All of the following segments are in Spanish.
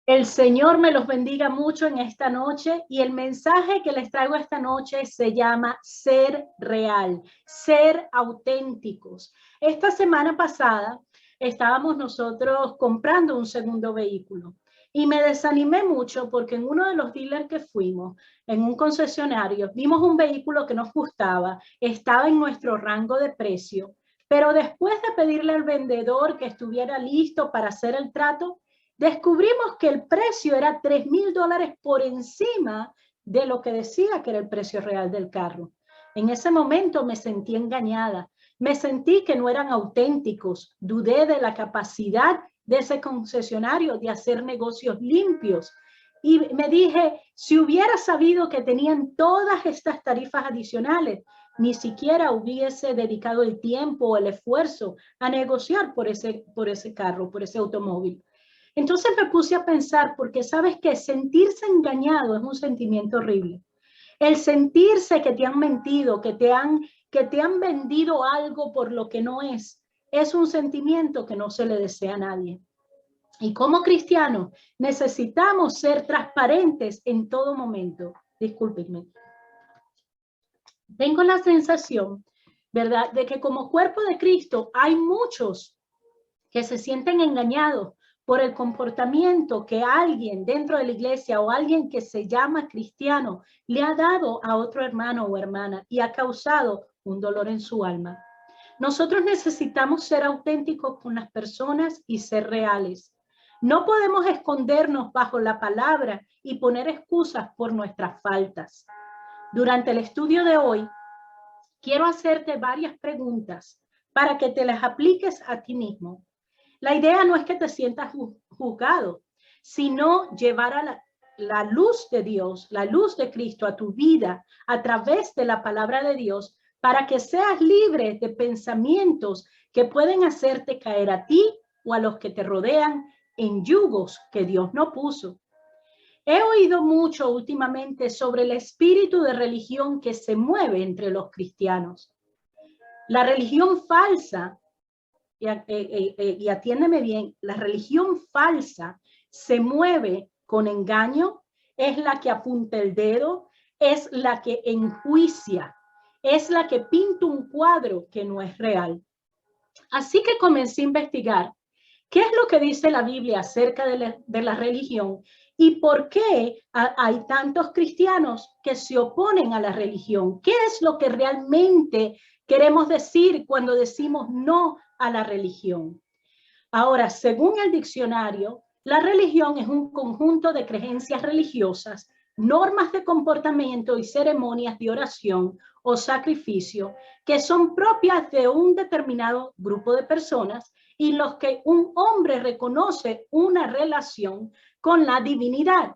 El Señor me los bendiga mucho en esta noche y el mensaje que les traigo esta noche se llama ser real, ser auténticos. Esta semana pasada estábamos nosotros comprando un segundo vehículo y me desanimé mucho porque en uno de los dealers que fuimos, en un concesionario, vimos un vehículo que nos gustaba, estaba en nuestro rango de precio, pero después de pedirle al vendedor que estuviera listo para hacer el trato, descubrimos que el precio era $3,000 por encima de lo que decía que era el precio real del carro. En ese momento me sentí engañada, me sentí que no eran auténticos, dudé de la capacidad de ese concesionario de hacer negocios limpios y me dije, si hubiera sabido que tenían todas estas tarifas adicionales, ni siquiera hubiese dedicado el tiempo o el esfuerzo a negociar por ese carro, por ese automóvil. Entonces me puse a pensar, porque sabes que sentirse engañado es un sentimiento horrible. El sentirse que te han mentido, que te han vendido algo por lo que no es un sentimiento que no se le desea a nadie. Y como cristianos necesitamos ser transparentes en todo momento. Discúlpenme. Tengo la sensación, ¿verdad?, de que como cuerpo de Cristo hay muchos que se sienten engañados por el comportamiento que alguien dentro de la iglesia o alguien que se llama cristiano le ha dado a otro hermano o hermana y ha causado un dolor en su alma. Nosotros necesitamos ser auténticos con las personas y ser reales. No podemos escondernos bajo la palabra y poner excusas por nuestras faltas. Durante el estudio de hoy, quiero hacerte varias preguntas para que te las apliques a ti mismo. La idea no es que te sientas juzgado, sino llevar a la luz de Dios, la luz de Cristo a tu vida a través de la palabra de Dios para que seas libre de pensamientos que pueden hacerte caer a ti o a los que te rodean en yugos que Dios no puso. He oído mucho últimamente sobre el espíritu de religión que se mueve entre los cristianos. La religión falsa, y atiéndeme bien, la religión falsa se mueve con engaño, es la que apunta el dedo, es la que enjuicia, es la que pinta un cuadro que no es real. Así que comencé a investigar qué es lo que dice la Biblia acerca de la religión y por qué hay tantos cristianos que se oponen a la religión. ¿Qué es lo que realmente queremos decir cuando decimos no a la religión? Ahora, según el diccionario, la religión es un conjunto de creencias religiosas, normas de comportamiento y ceremonias de oración o sacrificio que son propias de un determinado grupo de personas y los que un hombre reconoce una relación con la divinidad.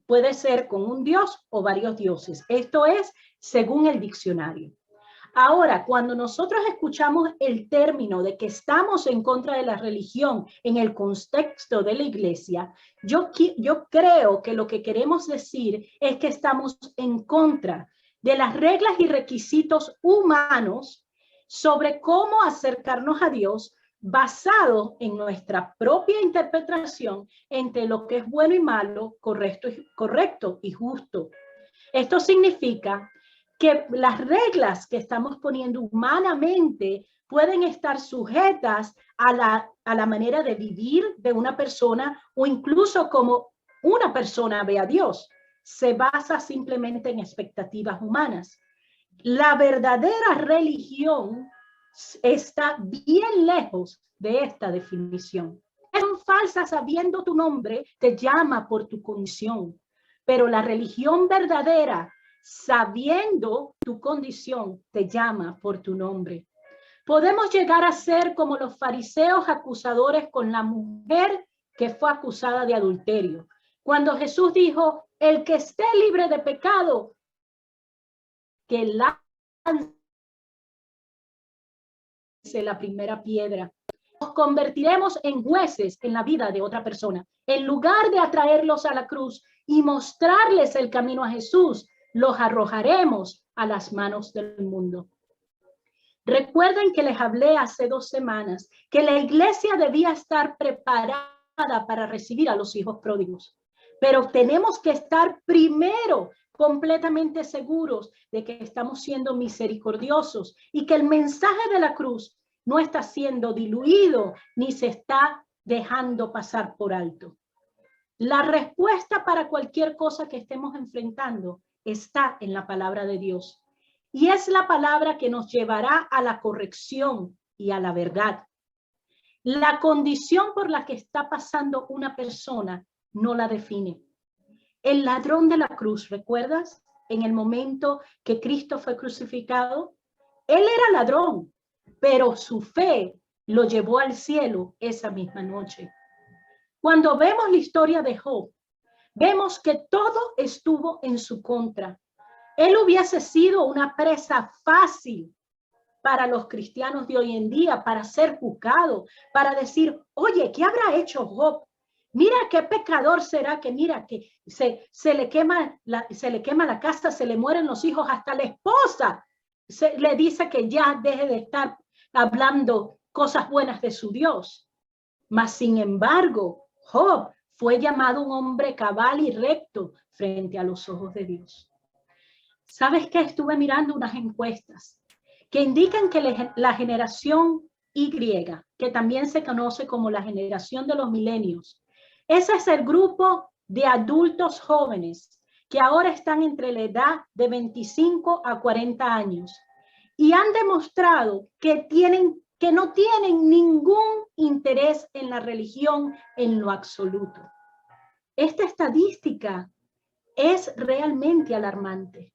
Puede ser con un dios o varios dioses. Esto es según el diccionario. Ahora, cuando nosotros escuchamos el término de que estamos en contra de la religión en el contexto de la iglesia, yo creo que lo que queremos decir es que estamos en contra de las reglas y requisitos humanos sobre cómo acercarnos a Dios basado en nuestra propia interpretación entre lo que es bueno y malo, correcto y justo. Esto significa que las reglas que estamos poniendo humanamente pueden estar sujetas a la manera de vivir de una persona o incluso como una persona ve a Dios. Se basa simplemente en expectativas humanas. La verdadera religión está bien lejos de esta definición. Son falsas sabiendo tu nombre, te llama por tu condición, pero la religión verdadera, sabiendo tu condición, te llama por tu nombre. Podemos llegar a ser como los fariseos acusadores con la mujer que fue acusada de adulterio. Cuando Jesús dijo, el que esté libre de pecado, que lance la primera piedra. Nos convertiremos en jueces en la vida de otra persona. En lugar de atraerlos a la cruz y mostrarles el camino a Jesús, los arrojaremos a las manos del mundo. Recuerden que les hablé hace 2 semanas que la iglesia debía estar preparada para recibir a los hijos pródigos. Pero tenemos que estar primero completamente seguros de que estamos siendo misericordiosos y que el mensaje de la cruz no está siendo diluido ni se está dejando pasar por alto. La respuesta para cualquier cosa que estemos enfrentando está en la palabra de Dios. Y es la palabra que nos llevará a la corrección y a la verdad. La condición por la que está pasando una persona no la define. El ladrón de la cruz, ¿recuerdas? En el momento que Cristo fue crucificado, él era ladrón, pero su fe lo llevó al cielo esa misma noche. Cuando vemos la historia de Job, vemos que todo estuvo en su contra. Él hubiese sido una presa fácil para los cristianos de hoy en día, para ser juzgado, para decir, oye, ¿qué habrá hecho Job? Mira qué pecador será, que mira que se le quema la casa, se le mueren los hijos, hasta la esposa le dice que ya deje de estar hablando cosas buenas de su Dios. Mas sin embargo, Job fue llamado un hombre cabal y recto frente a los ojos de Dios. ¿Sabes qué? Estuve mirando unas encuestas que indican que la generación Y, que también se conoce como la generación de los milenios, ese es el grupo de adultos jóvenes que ahora están entre la edad de 25 a 40 años y han demostrado que no tienen ningún interés en la religión en lo absoluto. Esta estadística es realmente alarmante.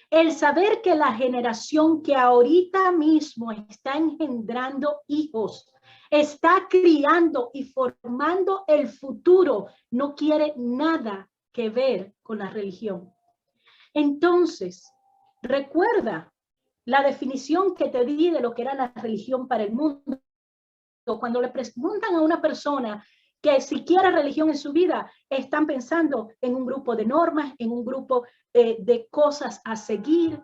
El saber que la generación que ahorita mismo está engendrando hijos, está criando y formando el futuro, no quiere nada que ver con la religión. Entonces, recuerda la definición que te di de lo que era la religión para el mundo. Cuando le preguntan a una persona que si quiere religión en su vida, están pensando en un grupo de normas, en un grupo de cosas a seguir.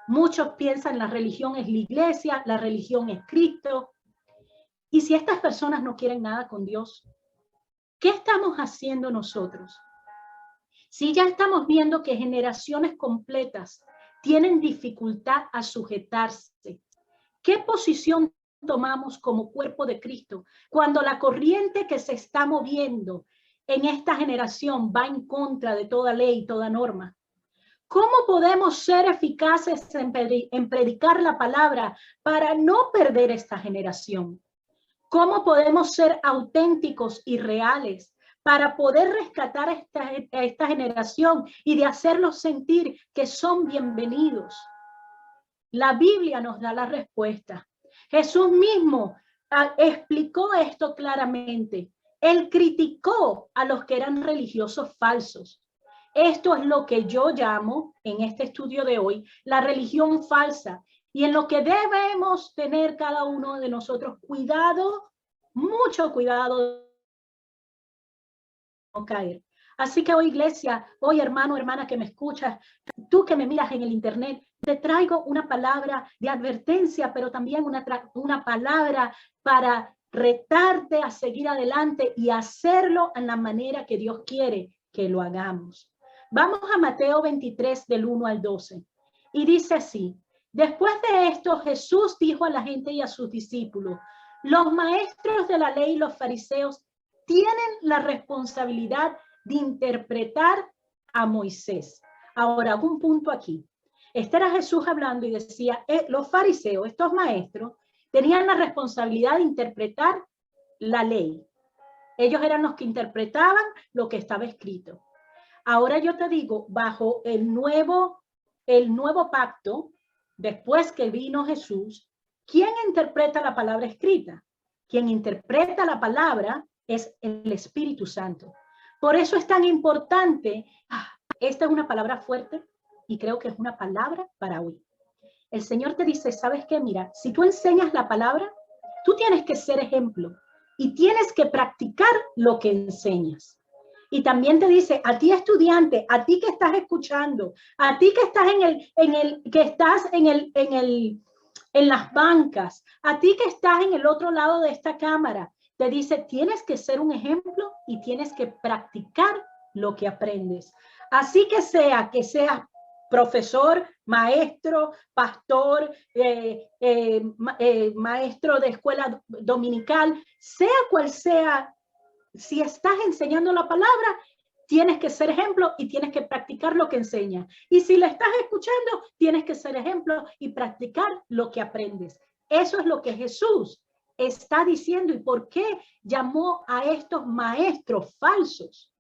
Muchos piensan la religión es la iglesia, la religión es Cristo. Y si estas personas no quieren nada con Dios, ¿qué estamos haciendo nosotros? Si ya estamos viendo que generaciones completas tienen dificultad a sujetarse, ¿qué posición tomamos como cuerpo de Cristo cuando la corriente que se está moviendo en esta generación va en contra de toda ley y toda norma? ¿Cómo podemos ser eficaces en predicar la palabra para no perder esta generación? ¿Cómo podemos ser auténticos y reales para poder rescatar a esta generación y de hacerlos sentir que son bienvenidos? La Biblia nos da la respuesta. Jesús mismo explicó esto claramente. Él criticó a los que eran religiosos falsos. Esto es lo que yo llamo, en este estudio de hoy, la religión falsa. Y en lo que debemos tener cada uno de nosotros cuidado, mucho cuidado de no caer. Así que hoy, iglesia, hoy, hermano, hermana que me escuchas, tú que me miras en el internet, te traigo una palabra de advertencia, pero también una palabra para retarte a seguir adelante y hacerlo en la manera que Dios quiere que lo hagamos. Vamos a Mateo 23, del 1 al 12. Y dice así: después de esto, Jesús dijo a la gente y a sus discípulos: los maestros de la ley y los fariseos tienen la responsabilidad de interpretar a Moisés. Ahora, hago un punto aquí. Este era Jesús hablando y decía, los fariseos, estos maestros, tenían la responsabilidad de interpretar la ley. Ellos eran los que interpretaban lo que estaba escrito. Ahora yo te digo, bajo el nuevo pacto, después que vino Jesús, ¿quién interpreta la palabra escrita? Quien interpreta la palabra es el Espíritu Santo. Por eso es tan importante, esta es una palabra fuerte y creo que es una palabra para hoy. El Señor te dice, ¿sabes qué? Mira, si tú enseñas la palabra, tú tienes que ser ejemplo y tienes que practicar lo que enseñas. Y también te dice, a ti estudiante, a ti que estás escuchando, a ti que estás en las bancas, a ti que estás en el otro lado de esta cámara, te dice, tienes que ser un ejemplo y tienes que practicar lo que aprendes. Así que seas profesor, maestro, pastor, maestro de escuela dominical, sea cual sea, si estás enseñando la palabra, tienes que ser ejemplo y tienes que practicar lo que enseñas. Y si la estás escuchando, tienes que ser ejemplo y practicar lo que aprendes. Eso es lo que Jesús está diciendo. ¿Y por qué llamó a estos maestros falsos?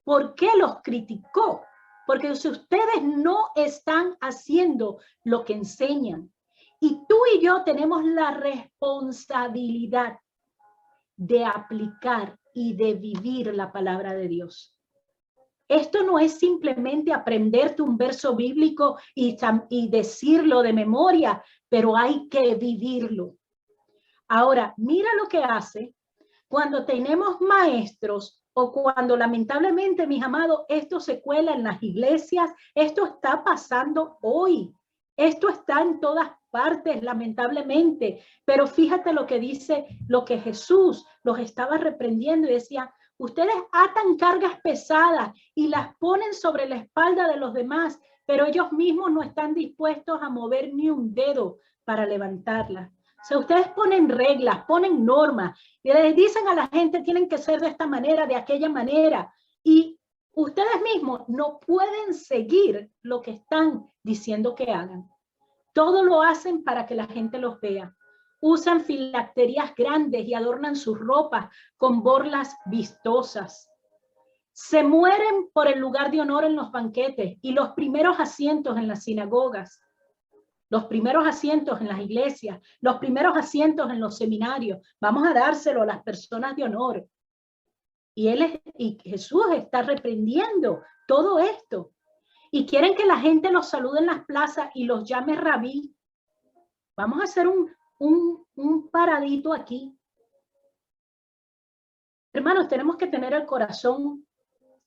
¿Por qué los criticó? Porque si ustedes no están haciendo lo que enseñan, y tú y yo tenemos la responsabilidad de aplicar y de vivir la palabra de Dios. Esto no es simplemente aprenderte un verso bíblico y decirlo de memoria, pero hay que vivirlo. Ahora, mira lo que hace cuando tenemos maestros o cuando lamentablemente, mis amados, esto se cuela en las iglesias. Esto está pasando hoy. Esto está en todas partes, lamentablemente. Pero fíjate lo que dice, lo que Jesús los estaba reprendiendo y decía, ustedes atan cargas pesadas y las ponen sobre la espalda de los demás, pero ellos mismos no están dispuestos a mover ni un dedo para levantarlas. O sea, ustedes ponen reglas, ponen normas y les dicen a la gente tienen que ser de esta manera, de aquella manera. Y ustedes mismos no pueden seguir lo que están diciendo que hagan. Todo lo hacen para que la gente los vea. Usan filacterías grandes y adornan sus ropas con borlas vistosas. Se mueren por el lugar de honor en los banquetes y los primeros asientos en las sinagogas, los primeros asientos en las iglesias, los primeros asientos en los seminarios. Vamos a dárselo a las personas de honor. Y Jesús está reprendiendo todo esto. Y quieren que la gente los salude en las plazas y los llame rabí. Vamos a hacer un paradito aquí. Hermanos, tenemos que tener el corazón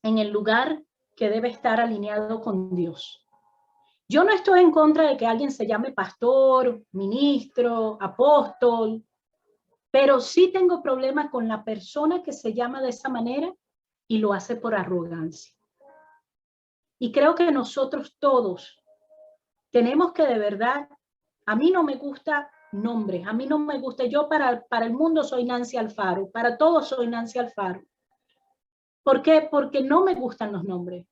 en el lugar que debe estar alineado con Dios. Yo no estoy en contra de que alguien se llame pastor, ministro, apóstol, pero sí tengo problemas con la persona que se llama de esa manera y lo hace por arrogancia. Y creo que nosotros todos tenemos que de verdad, a mí no me gusta nombres, a mí no me gusta, yo para el mundo soy Nancy Alfaro, para todos soy Nancy Alfaro. ¿Por qué? Porque no me gustan los nombres.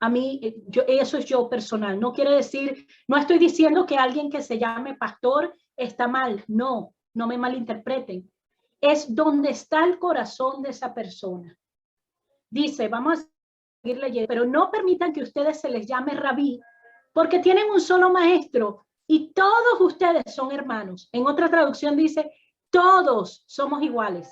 A mí, eso es yo personal. No quiere decir, no estoy diciendo que alguien que se llame pastor está mal. No, no me malinterpreten. Es donde está el corazón de esa persona. Dice, vamos a seguir leyendo, pero no permitan que ustedes se les llame rabí, porque tienen un solo maestro y todos ustedes son hermanos. En otra traducción dice, todos somos iguales.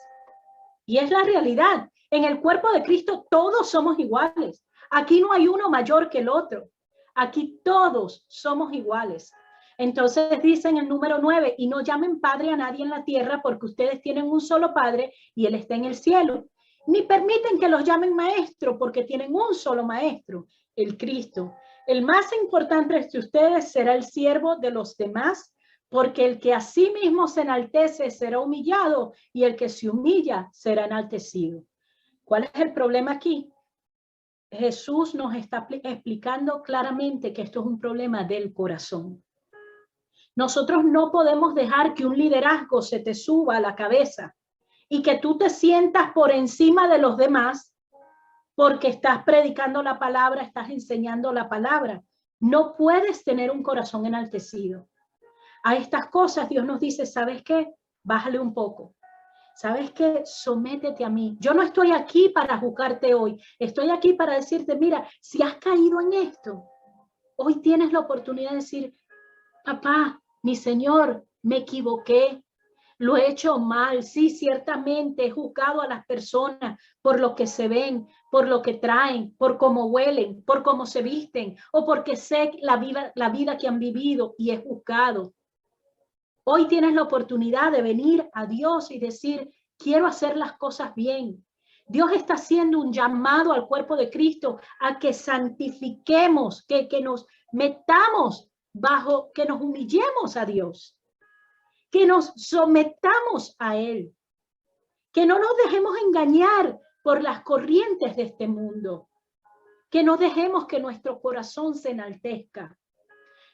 Y es la realidad. En el cuerpo de Cristo todos somos iguales. Aquí no hay uno mayor que el otro. Aquí todos somos iguales. Entonces dice en el número 9, y no llamen padre a nadie en la tierra porque ustedes tienen un solo padre y él está en el cielo. Ni permiten que los llamen maestro porque tienen un solo maestro, el Cristo. El más importante de ustedes será el siervo de los demás, porque el que a sí mismo se enaltece será humillado y el que se humilla será enaltecido. ¿Cuál es el problema aquí? Jesús nos está explicando claramente que esto es un problema del corazón. Nosotros no podemos dejar que un liderazgo se te suba a la cabeza y que tú te sientas por encima de los demás porque estás predicando la palabra, estás enseñando la palabra. No puedes tener un corazón enaltecido. A estas cosas Dios nos dice, ¿sabes qué? Bájale un poco. ¿Sabes qué? Sométete a mí. Yo no estoy aquí para juzgarte hoy. Estoy aquí para decirte, mira, si has caído en esto, hoy tienes la oportunidad de decir, papá, mi Señor, me equivoqué. Lo he hecho mal. Sí, ciertamente he juzgado a las personas por lo que se ven, por lo que traen, por cómo huelen, por cómo se visten o porque sé la vida que han vivido y he juzgado. Hoy tienes la oportunidad de venir a Dios y decir, quiero hacer las cosas bien. Dios está haciendo un llamado al cuerpo de Cristo a que santifiquemos, que nos metamos bajo, que nos humillemos a Dios, que nos sometamos a Él. Que no nos dejemos engañar por las corrientes de este mundo. Que no dejemos que nuestro corazón se enaltezca.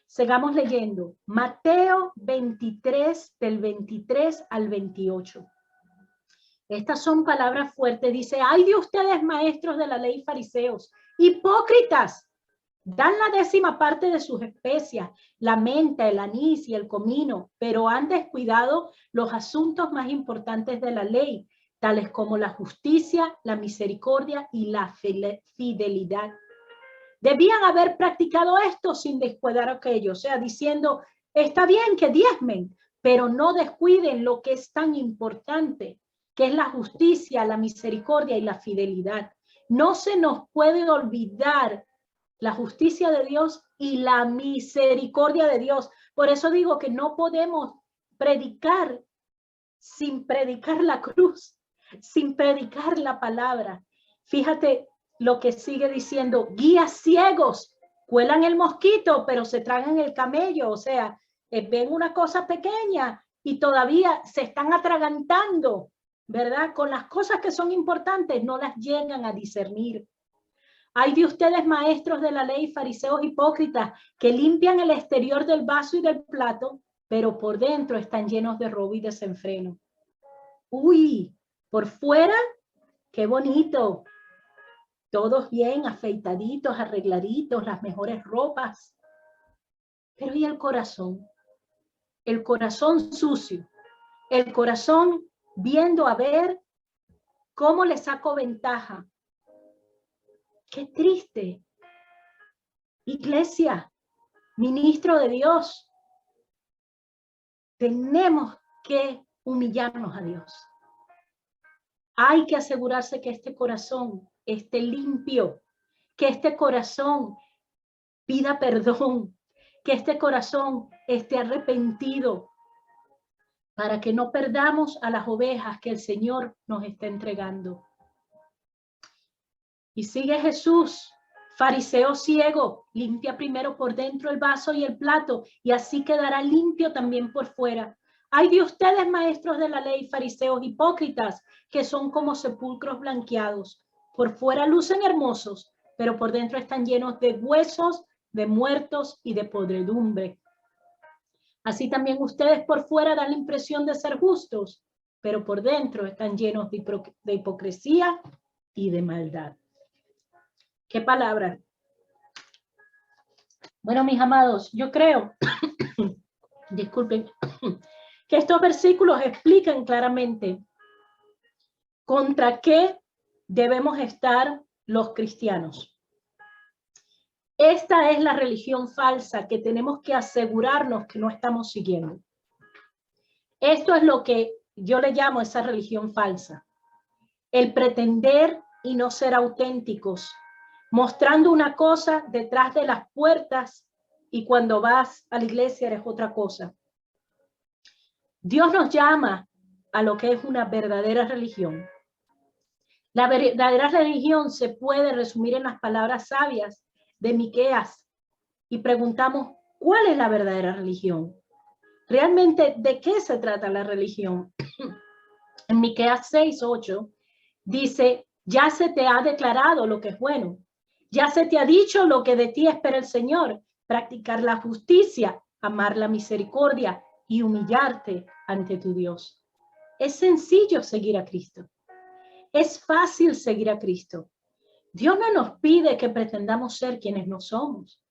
Sigamos leyendo. Mateo 23, del 23 al 28. Estas son palabras fuertes. Dice, ay de ustedes, maestros de la ley, fariseos, hipócritas. Dan la 10ª parte de sus especias, la menta, el anís y el comino, pero han descuidado los asuntos más importantes de la ley, tales como la justicia, la misericordia y la fidelidad. Debían haber practicado esto sin descuidar aquello, o sea, diciendo, está bien que diezmen, pero no descuiden lo que es tan importante, que es la justicia, la misericordia y la fidelidad. No se nos puede olvidar la justicia de Dios y la misericordia de Dios. Por eso digo que no podemos predicar sin predicar la cruz, sin predicar la palabra. Fíjate lo que sigue diciendo, guías ciegos, cuelan el mosquito, pero se tragan el camello, o sea, ven una cosa pequeña y todavía se están atragantando, ¿verdad? Con las cosas que son importantes, no las llegan a discernir. Hay de ustedes, maestros de la ley, fariseos hipócritas, que limpian el exterior del vaso y del plato, pero por dentro están llenos de robo y desenfreno. Uy, por fuera, qué bonito. Todos bien afeitaditos, arregladitos, las mejores ropas. Pero ¿y el corazón? El corazón sucio. El corazón viendo a ver cómo le saco ventaja. Qué triste. Iglesia, ministro de Dios, tenemos que humillarnos a Dios. Hay que asegurarse que este corazón esté limpio, que este corazón pida perdón, que este corazón esté arrepentido, para que no perdamos a las ovejas que el Señor nos está entregando. Y sigue Jesús, fariseo ciego, limpia primero por dentro el vaso y el plato, y así quedará limpio también por fuera. Ay de ustedes, maestros de la ley, fariseos hipócritas, que son como sepulcros blanqueados. Por fuera lucen hermosos, pero por dentro están llenos de huesos, de muertos y de podredumbre. Así también ustedes por fuera dan la impresión de ser justos, pero por dentro están llenos de hipocresía y de maldad. ¿Qué palabra? Bueno, mis amados, yo creo, disculpen, que estos versículos explican claramente contra qué debemos estar los cristianos. Esta es la religión falsa que tenemos que asegurarnos que no estamos siguiendo. Esto es lo que yo le llamo esa religión falsa. El pretender y no ser auténticos, mostrando una cosa detrás de las puertas y cuando vas a la iglesia eres otra cosa. Dios nos llama a lo que es una verdadera religión. La verdadera religión se puede resumir en las palabras sabias de Miqueas y preguntamos, ¿cuál es la verdadera religión? Realmente, ¿de qué se trata la religión? En Miqueas 6:8 dice, ya se te ha declarado lo que es bueno. Ya se te ha dicho lo que de ti espera el Señor, practicar la justicia, amar la misericordia y humillarte ante tu Dios. Es sencillo seguir a Cristo. Es fácil seguir a Cristo. Dios no nos pide que pretendamos ser quienes no somos.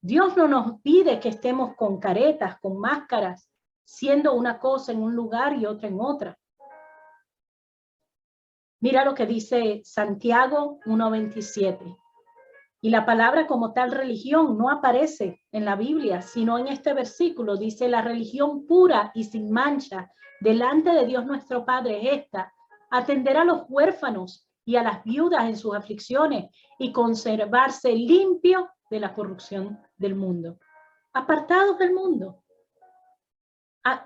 Dios no nos pide que estemos con caretas, con máscaras, siendo una cosa en un lugar y otra en otra. Mira lo que dice Santiago 1:27. Y la palabra como tal religión no aparece en la Biblia, sino en este versículo. Dice, la religión pura y sin mancha delante de Dios nuestro Padre es esta: atender a los huérfanos y a las viudas en sus aflicciones y conservarse limpio de la corrupción del mundo. Apartados del mundo,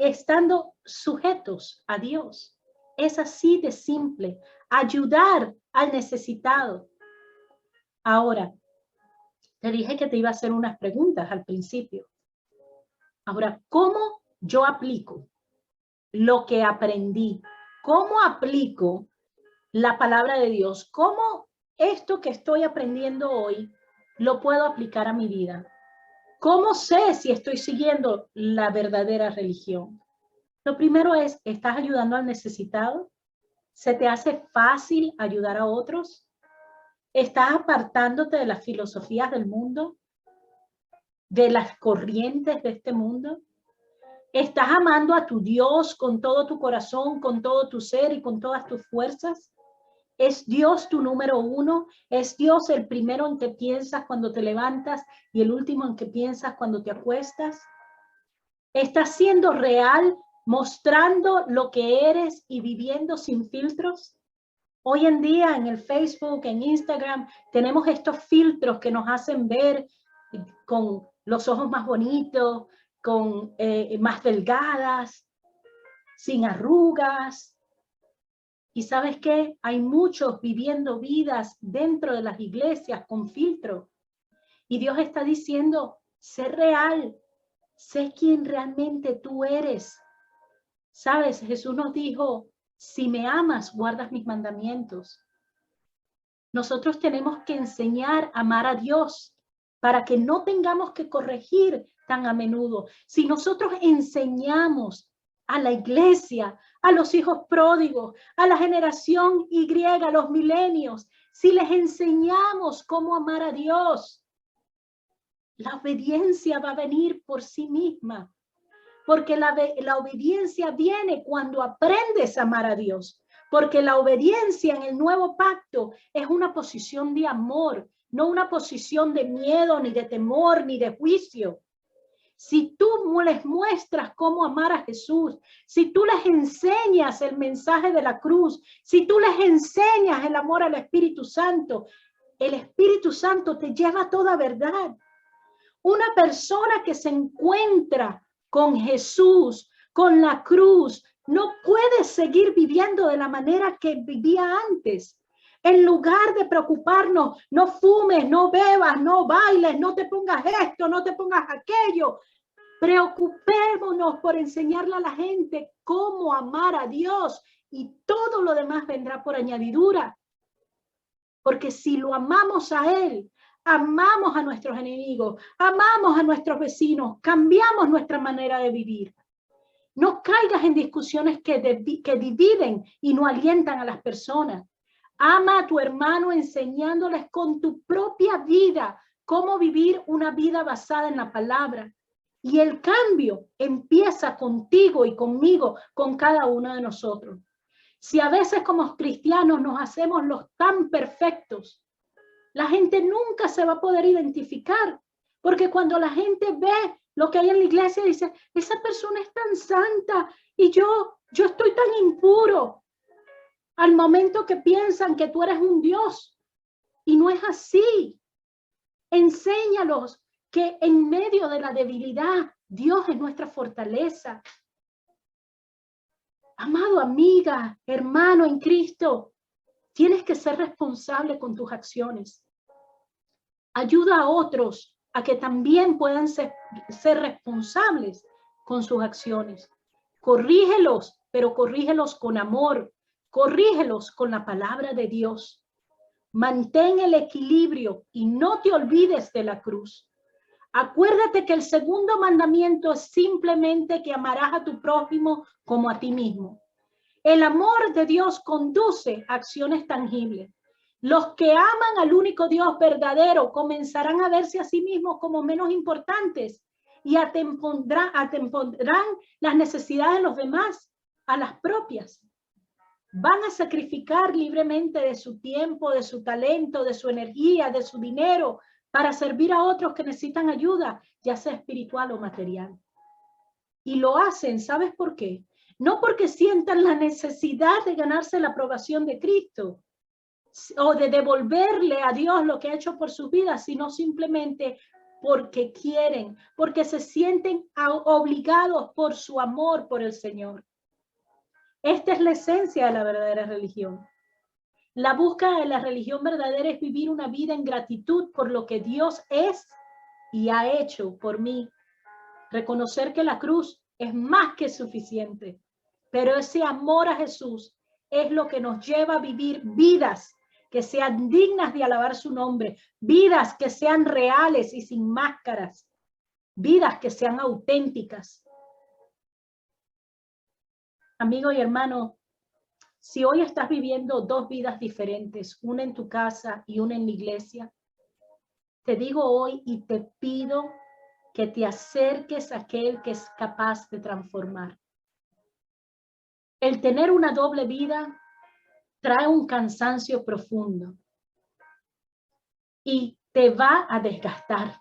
estando sujetos a Dios. Es así de simple. Ayudar al necesitado. Ahora, te dije que te iba a hacer unas preguntas al principio. Ahora, ¿cómo yo aplico lo que aprendí ¿Cómo aplico la palabra de Dios? ¿Cómo esto que estoy aprendiendo hoy lo puedo aplicar a mi vida? ¿Cómo sé si estoy siguiendo la verdadera religión? Lo primero es, ¿estás ayudando al necesitado? ¿Se te hace fácil ayudar a otros? ¿Estás apartándote de las filosofías del mundo? ¿De las corrientes de este mundo? ¿Estás amando a tu Dios con todo tu corazón, con todo tu ser y con todas tus fuerzas? ¿Es Dios tu número uno? ¿Es Dios el primero en que piensas cuando te levantas y el último en que piensas cuando te acuestas? ¿Estás siendo real, mostrando lo que eres y viviendo sin filtros? Hoy en día en el Facebook, en Instagram, tenemos estos filtros que nos hacen ver con los ojos más bonitos, con más delgadas, sin arrugas. ¿Y sabes qué? Hay muchos viviendo vidas dentro de las iglesias con filtro. Y Dios está diciendo, sé real, sé quién realmente tú eres. ¿Sabes? Jesús nos dijo, si me amas, guardas mis mandamientos. Nosotros tenemos que enseñar a amar a Dios para que no tengamos que corregir tan a menudo. Si nosotros enseñamos a la iglesia, a los hijos pródigos, a la generación Y, a los milenios, si les enseñamos cómo amar a Dios, la obediencia va a venir por sí misma. Porque la obediencia viene cuando aprendes a amar a Dios. Porque la obediencia en el nuevo pacto es una posición de amor, no una posición de miedo, ni de temor, ni de juicio. Si tú les muestras cómo amar a Jesús, si tú les enseñas el mensaje de la cruz, si tú les enseñas el amor al Espíritu Santo, el Espíritu Santo te lleva a toda verdad. Una persona que se encuentra con Jesús, con la cruz, no puede seguir viviendo de la manera que vivía antes. En lugar de preocuparnos, no fumes, no bebas, no bailes, no te pongas esto, no te pongas aquello. Preocupémonos por enseñarle a la gente cómo amar a Dios y todo lo demás vendrá por añadidura. Porque si lo amamos a Él, amamos a nuestros enemigos, amamos a nuestros vecinos, cambiamos nuestra manera de vivir. No caigas en discusiones que dividen y no alientan a las personas. Ama a tu hermano enseñándoles con tu propia vida cómo vivir una vida basada en la palabra. Y el cambio empieza contigo y conmigo, con cada uno de nosotros. Si a veces como cristianos nos hacemos los tan perfectos, la gente nunca se va a poder identificar, porque cuando la gente ve lo que hay en la iglesia, dice, esa persona es tan santa y yo estoy tan impuro. Al momento que piensan que tú eres un Dios, y no es así. Enséñalos que en medio de la debilidad, Dios es nuestra fortaleza. Amado, amiga, hermano en Cristo, tienes que ser responsable con tus acciones. Ayuda a otros a que también puedan ser responsables con sus acciones. Corrígelos, pero corrígelos con amor. Corrígelos con la palabra de Dios. Mantén el equilibrio y no te olvides de la cruz. Acuérdate que el segundo mandamiento es simplemente que amarás a tu prójimo como a ti mismo. El amor de Dios conduce a acciones tangibles. Los que aman al único Dios verdadero comenzarán a verse a sí mismos como menos importantes y antepondrán las necesidades de los demás a las propias. Van a sacrificar libremente de su tiempo, de su talento, de su energía, de su dinero, para servir a otros que necesitan ayuda, ya sea espiritual o material. Y lo hacen, ¿sabes por qué? No porque sientan la necesidad de ganarse la aprobación de Cristo o de devolverle a Dios lo que ha hecho por sus vidas, sino simplemente porque quieren, porque se sienten obligados por su amor por el Señor. Esta es la esencia de la verdadera religión. La búsqueda de la religión verdadera es vivir una vida en gratitud por lo que Dios es y ha hecho por mí. Reconocer que la cruz es más que suficiente pero ese amor a Jesús es lo que nos lleva a vivir vidas que sean dignas de alabar su nombre, vidas que sean reales y sin máscaras, vidas que sean auténticas. Amigo y hermano, si hoy estás viviendo dos vidas diferentes, una en tu casa y una en la iglesia, te digo hoy y te pido que te acerques a aquel que es capaz de transformar. El tener una doble vida trae un cansancio profundo y te va a desgastar.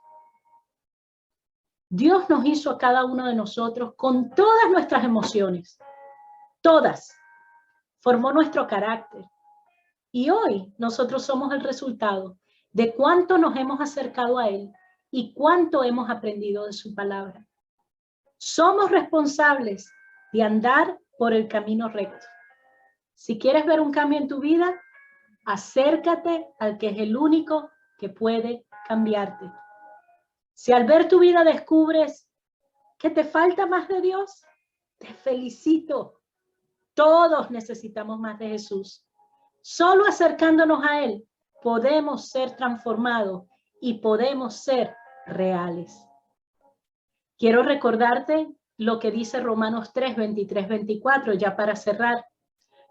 Dios nos hizo a cada uno de nosotros con todas nuestras emociones, todas. Formó nuestro carácter. Y hoy nosotros somos el resultado de cuánto nos hemos acercado a Él y cuánto hemos aprendido de su palabra. Somos responsables de andar por el camino recto. Si quieres ver un cambio en tu vida, acércate al que es el único que puede cambiarte. Si al ver tu vida descubres que te falta más de Dios, te felicito. Todos necesitamos más de Jesús. Solo acercándonos a Él podemos ser transformados y podemos ser reales. Quiero recordarte lo que dice Romanos 3, 23, 24, ya para cerrar.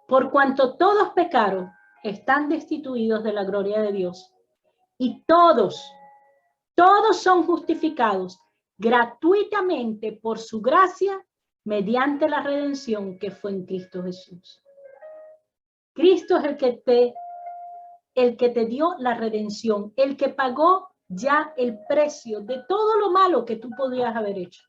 Por cuanto todos pecaron, están destituidos de la gloria de Dios. Y todos son justificados gratuitamente por su gracia mediante la redención que fue en Cristo Jesús. Cristo es el que te dio la redención, el que pagó ya el precio de todo lo malo que tú podías haber hecho.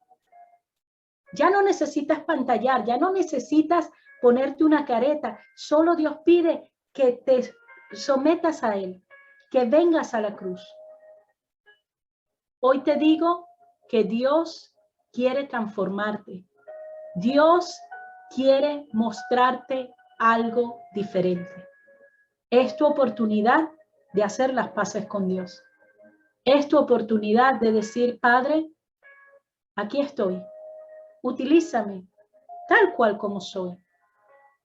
Ya no necesitas pantallar, ya no necesitas ponerte una careta. Solo Dios pide que te sometas a Él, que vengas a la cruz. Hoy te digo que Dios quiere transformarte. Dios quiere mostrarte algo diferente. Es tu oportunidad de hacer las paces con Dios. Es tu oportunidad de decir, Padre, aquí estoy. Utilízame tal cual como soy.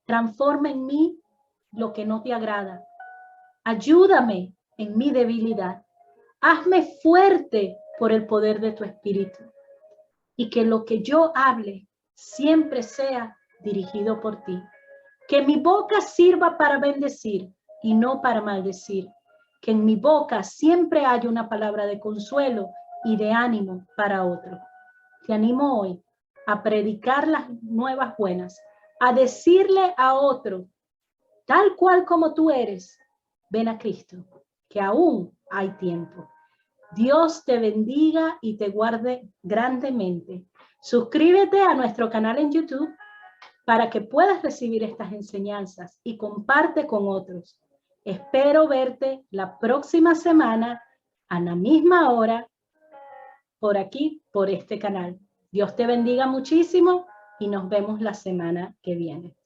Transforma en mí lo que no te agrada. Ayúdame en mi debilidad. Hazme fuerte por el poder de tu Espíritu. Y que lo que yo hable siempre sea dirigido por ti. Que mi boca sirva para bendecir y no para maldecir. Que en mi boca siempre haya una palabra de consuelo y de ánimo para otro. Te animo hoy a predicar las nuevas buenas, a decirle a otro, tal cual como tú eres, ven a Cristo, que aún hay tiempo. Dios te bendiga y te guarde grandemente. Suscríbete a nuestro canal en YouTube para que puedas recibir estas enseñanzas y comparte con otros. Espero verte la próxima semana a la misma hora por aquí, por este canal. Dios te bendiga muchísimo y nos vemos la semana que viene.